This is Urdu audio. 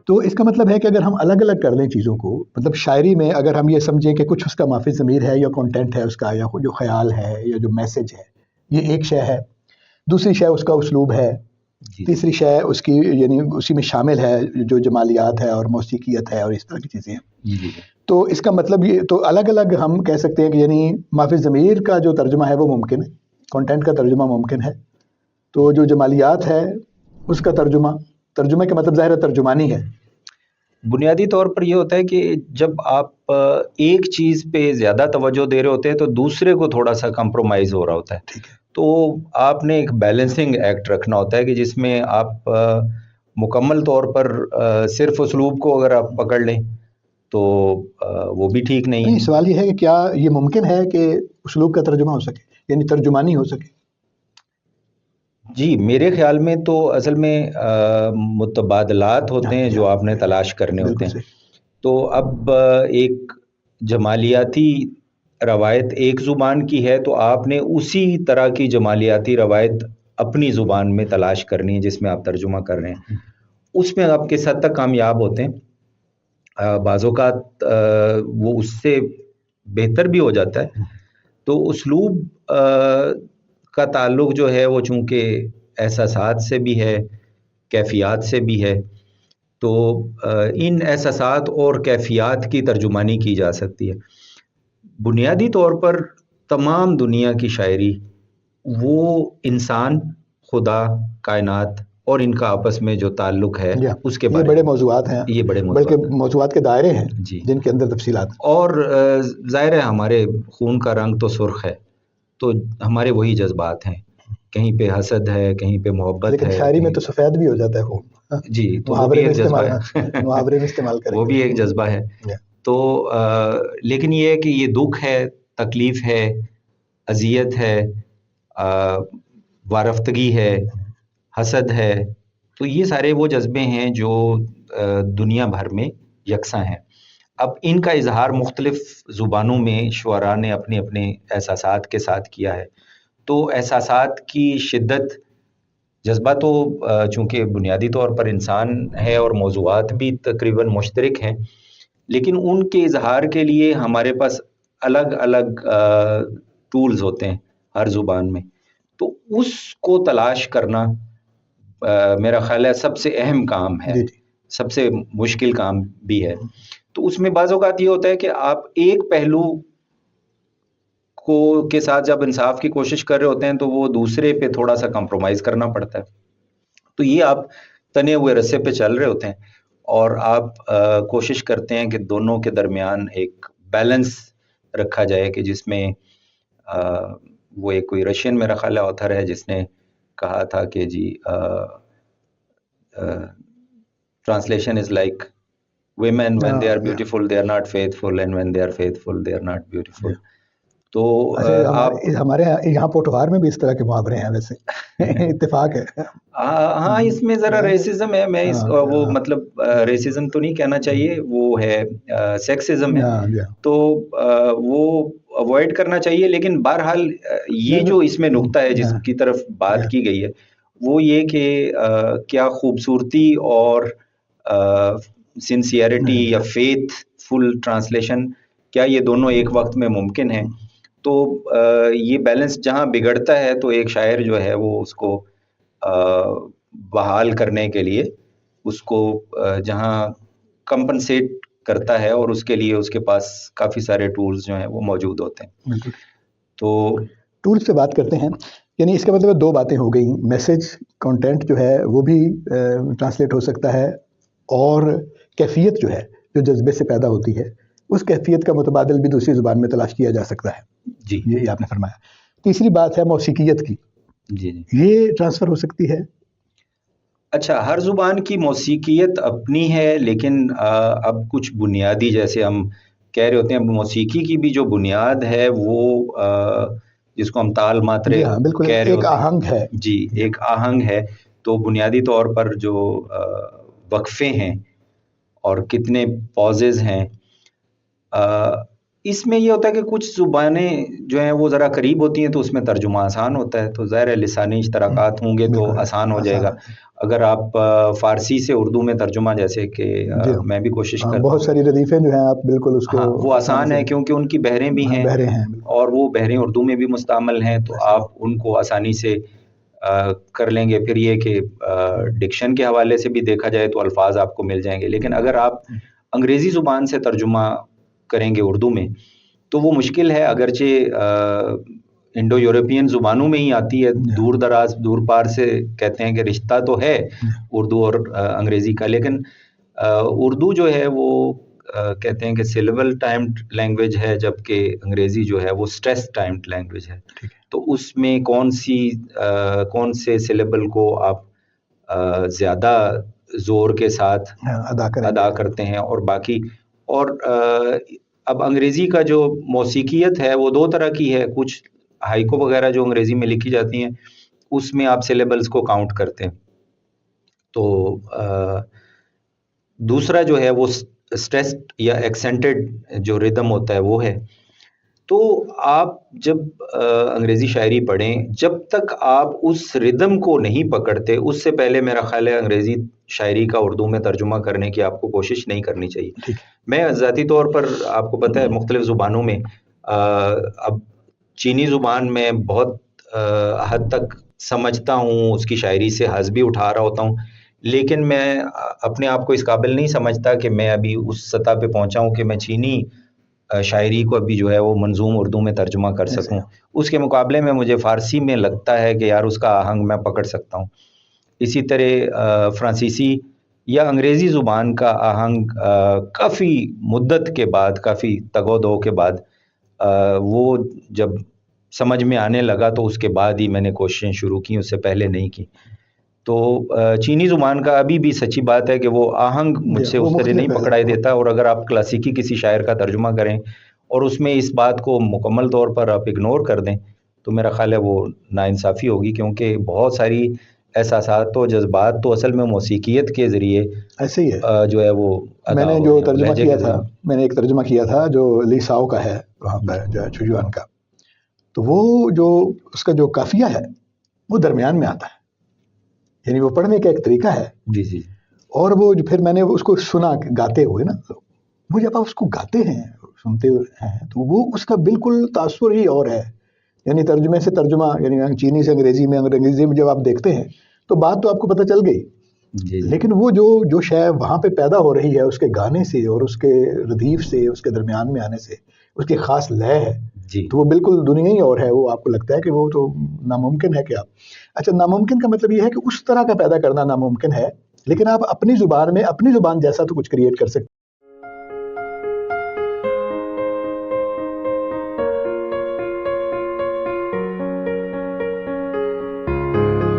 تو اس کا مطلب ہے کہ اگر ہم الگ الگ کر لیں چیزوں کو، مطلب شاعری میں اگر ہم یہ سمجھیں کہ کچھ اس کا مافی ضمیر ہے یا کانٹینٹ ہے اس کا، یا جو خیال ہے یا جو میسج ہے، یہ ایک شے ہے. دوسری شے اس کا اسلوب ہے. تیسری شے اس کی یعنی اسی میں شامل ہے جو جمالیات ہے اور موسیقیت ہے اور اس طرح کی چیزیں ہیں. تو اس کا مطلب یہ تو الگ الگ ہم کہہ سکتے ہیں کہ یعنی مافی ضمیر کا جو ترجمہ ہے وہ ممکن ہے، کانٹینٹ کا ترجمہ ممکن ہے. تو جو جمالیات ہے اس کا ترجمہ کا مطلب ظاہر ترجمانی ہے. بنیادی طور پر یہ ہوتا ہے کہ جب آپ ایک چیز پہ زیادہ توجہ دے رہے ہوتے ہیں تو دوسرے کو تھوڑا سا کمپرومائز ہو رہا ہوتا ہے. ٹھیک ہے. تو آپ نے ایک بیلنسنگ ایکٹ رکھنا ہوتا ہے کہ جس میں آپ مکمل طور پر صرف اسلوب کو اگر آپ پکڑ لیں تو وہ بھی ٹھیک نہیں ہے. سوال یہ ہے کہ کیا یہ ممکن ہے کہ اسلوب کا ترجمہ ہو سکے، یعنی ترجمانی ہو سکے؟ جی میرے خیال میں تو اصل میں متبادلات ہوتے ہیں جو آپ نے تلاش کرنے ہوتے ہیں. تو اب ایک جمالیاتی روایت ایک زبان کی ہے تو آپ نے اسی طرح کی جمالیاتی روایت اپنی زبان میں تلاش کرنی ہے جس میں آپ ترجمہ کر رہے ہیں. اس میں آپ کس حد تک کامیاب ہوتے ہیں، بعض اوقات وہ اس سے بہتر بھی ہو جاتا ہے. تو اسلوب کا تعلق جو ہے وہ چونکہ احساسات سے بھی ہے، کیفیات سے بھی ہے. تو ان احساسات اور کیفیات کی ترجمانی کی جا سکتی ہے. بنیادی طور پر تمام دنیا کی شاعری وہ انسان، خدا، کائنات اور ان کا آپس میں جو تعلق ہے اس کے بارے میں. یہ بڑے موضوعات ہیں، یہ بڑے بلکہ موضوعات کے دائرے ہیں جی جن کے اندر تفصیلات. اور ظاہر ہے ہمارے خون کا رنگ تو سرخ ہے، تو ہمارے وہی جذبات ہیں. کہیں پہ حسد ہے، کہیں پہ محبت لیکن ہے، شاعری میں تو سفید بھی ہو جاتا ہے خون. جی تو وہ بھی ایک جذبہ ہے. محاورے میں استعمال کریں وہ بھی ایک جذبہ ہے. تو لیکن یہ ہے کہ یہ دکھ ہے، تکلیف ہے، اذیت ہے، وارفتگی ہے، حسد ہے. تو یہ سارے وہ جذبے ہیں جو دنیا بھر میں یکساں ہیں. اب ان کا اظہار مختلف زبانوں میں شعراء نے اپنے اپنے احساسات کے ساتھ کیا ہے. تو احساسات کی شدت، جذبہ تو چونکہ بنیادی طور پر انسان ہے اور موضوعات بھی تقریباً مشترک ہیں، لیکن ان کے اظہار کے لیے ہمارے پاس الگ الگ ٹولز ہوتے ہیں ہر زبان میں. تو اس کو تلاش کرنا میرا خیال ہے سب سے اہم کام ہے، سب سے مشکل کام بھی ہے. تو اس میں بعض اوقات یہ ہوتا ہے کہ آپ ایک پہلو کے ساتھ جب انصاف کی کوشش کر رہے ہوتے ہیں تو وہ دوسرے پہ تھوڑا سا کمپرومائز کرنا پڑتا ہے. تو یہ آپ تنے ہوئے رسے پہ چل رہے ہوتے ہیں اور آپ کوشش کرتے ہیں کہ دونوں کے درمیان ایک بیلنس رکھا جائے کہ جس میں وہ ایک کوئی رشین میرا خیال آتھر ہے جس نے کہا تھا کہ جی translation is like women when they are beautiful they are not faithful and when they are faithful they are not beautiful. تو ہمارے یہاں پوٹوہار میں بھی اس طرح کے محاورے ہیں ویسے. اتفاق ہے. ہاں اس میں ذرا ریسزم ہے. میں وہ مطلب ریسزم تو نہیں کہنا چاہیے، وہ ہے سیکسزم ہے. تو وہ اوائڈ کرنا چاہیے. لیکن بہرحال یہ جو اس میں نقطہ ہے جس کی طرف بات کی گئی ہے وہ یہ کہ کیا خوبصورتی اور سنسیئرٹی یا فیتھ فل ٹرانسلیشن، کیا یہ دونوں ایک وقت میں ممکن ہیں؟ تو یہ بیلنس جہاں بگڑتا ہے تو ایک شاعر جو ہے وہ اس کو بحال کرنے کے لیے اس کو جہاں کمپنسیٹ کرتا ہے اور اس کے لیے اس کے پاس کافی سارے ٹولز جو ہیں وہ موجود ہوتے ہیں. تو ٹولز سے بات کرتے ہیں، یعنی اس کا مطلب دو باتیں ہو گئی. میسج کانٹینٹ جو ہے وہ بھی ٹرانسلیٹ ہو سکتا ہے، اور کیفیت جو ہے جو جذبے سے پیدا ہوتی ہے اس کیفیت کا متبادل بھی دوسری زبان میں تلاش کیا جا سکتا ہے. جی یہ آپ نے فرمایا. تیسری بات ہے موسیقیت کی. جی یہ ٹرانسفر ہو سکتی ہے. اچھا، ہر زبان کی موسیقیت اپنی ہے، لیکن اب کچھ بنیادی جیسے ہم کہہ رہے ہوتے ہیں موسیقی کی بھی جو بنیاد ہے وہ جس کو ہم تال ماترے کہہ رہے ہوتے ہیں، آہنگ ہے. جی ایک آہنگ ہے. تو بنیادی طور پر جو وقفے ہیں اور کتنے پازز ہیں، اس میں یہ ہوتا ہے کہ کچھ زبانیں جو ہیں وہ ذرا قریب ہوتی ہیں تو اس میں ترجمہ آسان ہوتا ہے، تو ظاہر ہے لسانی اشتراکات ہوں گے تو آسان ہو جائے گا. اگر آپ فارسی سے اردو میں ترجمہ جیسے کہ میں بھی کوشش کرتا ہوں، بہت ساری ردیفیں جو ہیں آپ بالکل اس کو وہ آسان ہے کیونکہ ان کی بحریں بھی ہیں اور وہ بحریں اردو میں بھی مستعمل ہیں، تو آپ ان کو آسانی سے کر لیں گے. پھر یہ کہ ڈکشن کے حوالے سے بھی دیکھا جائے تو الفاظ آپ کو مل جائیں گے. لیکن اگر آپ انگریزی زبان سے ترجمہ کریں گے اردو میں تو وہ مشکل ہے، اگرچہ انڈو یورپین زبانوں میں ہی آتی ہے، دور دراز دور پار سے کہتے ہیں کہ رشتہ تو ہے اردو اور انگریزی کا، لیکن اردو جو ہے وہ کہتے ہیں کہ سلیبل ٹائمڈ لینگویج ہے، جبکہ انگریزی جو ہے وہ سٹریس ٹائمڈ لینگویج ہے. تو اس میں کون سے سلیبل کو آپ زیادہ زور کے ساتھ ادا کرتے ہیں اور باقی. اور اب انگریزی کا جو موسیقیت ہے وہ دو طرح کی ہے، کچھ ہائیکو وغیرہ جو انگریزی میں لکھی جاتی ہیں اس میں آپ سلیبلز کو کاؤنٹ کرتے ہیں، تو دوسرا جو ہے وہ سٹریسڈ یا ایکسنٹڈ جو ردم ہوتا ہے وہ ہے. تو آپ جب انگریزی شاعری پڑھیں، جب تک آپ اس ردم کو نہیں پکڑتے اس سے پہلے میرا خیال ہے انگریزی شاعری کا اردو میں ترجمہ کرنے کی آپ کو کوشش نہیں کرنی چاہیے. میں ذاتی طور پر آپ کو پتہ ہے مختلف زبانوں میں، اب چینی زبان میں بہت حد تک سمجھتا ہوں، اس کی شاعری سے حظ بھی اٹھا رہا ہوتا ہوں، لیکن میں اپنے آپ کو اس قابل نہیں سمجھتا کہ میں ابھی اس سطح پہ پہنچا ہوں کہ میں چینی شاعری کو ابھی جو ہے وہ منظوم اردو میں ترجمہ کر سکوں. اس کے مقابلے میں مجھے فارسی میں لگتا ہے کہ یار اس کا آہنگ میں پکڑ سکتا ہوں. اسی طرح فرانسیسی یا انگریزی زبان کا آہنگ کافی مدت کے بعد، کافی تگ و دو کے بعد وہ جب سمجھ میں آنے لگا تو اس کے بعد ہی میں نے کوششیں شروع کی، اس سے پہلے نہیں کی. تو چینی زبان کا ابھی بھی سچی بات ہے کہ وہ آہنگ مجھ سے اس طرح نہیں پکڑائی دیتا، اور اگر آپ کلاسیکی کسی شاعر کا ترجمہ کریں اور اس میں اس بات کو مکمل طور پر آپ اگنور کر دیں تو میرا خیال ہے وہ ناانصافی ہوگی، کیونکہ بہت ساری احساسات و جذبات تو اصل میں موسیقیت کے ذریعے ایسے ہی ہے جو ہے وہ میں نے جو ترجمہ کیا تھا، میں نے ایک ترجمہ کیا تھا جو لی ساؤ کا ہے وہاں پہ جو چوجوان کا، تو وہ جو اس کا جو قافیہ ہے وہ درمیان میں آتا ہے، یعنی وہ پڑھنے کا ایک طریقہ ہے. جی. اور وہ پھر میں نے اس کو سنا گاتے ہوئے نا، وہ جب آپ اس کو گاتے ہیں سنتے ہیں تو وہ اس کا بالکل تاثر ہی اور ہے. یعنی ترجمے سے ترجمہ، یعنی چینی سے انگریزی میں، انگریزی میں جب آپ دیکھتے ہیں تو بات تو آپ کو پتہ چل گئی، لیکن وہ جو شے وہاں پہ پیدا ہو رہی ہے اس کے گانے سے اور اس کے ردیف سے، اس کے درمیان میں آنے سے، اس کی خاص لے ہے، تو وہ بالکل دنیا ہی اور ہے. وہ آپ کو لگتا ہے کہ وہ تو ناممکن ہے کہ اچھا ناممکن کا مطلب یہ ہے کہ اس طرح کا پیدا کرنا ناممکن ہے، لیکن آپ اپنی زبان میں اپنی زبان جیسا تو کچھ کریٹ کر سکتے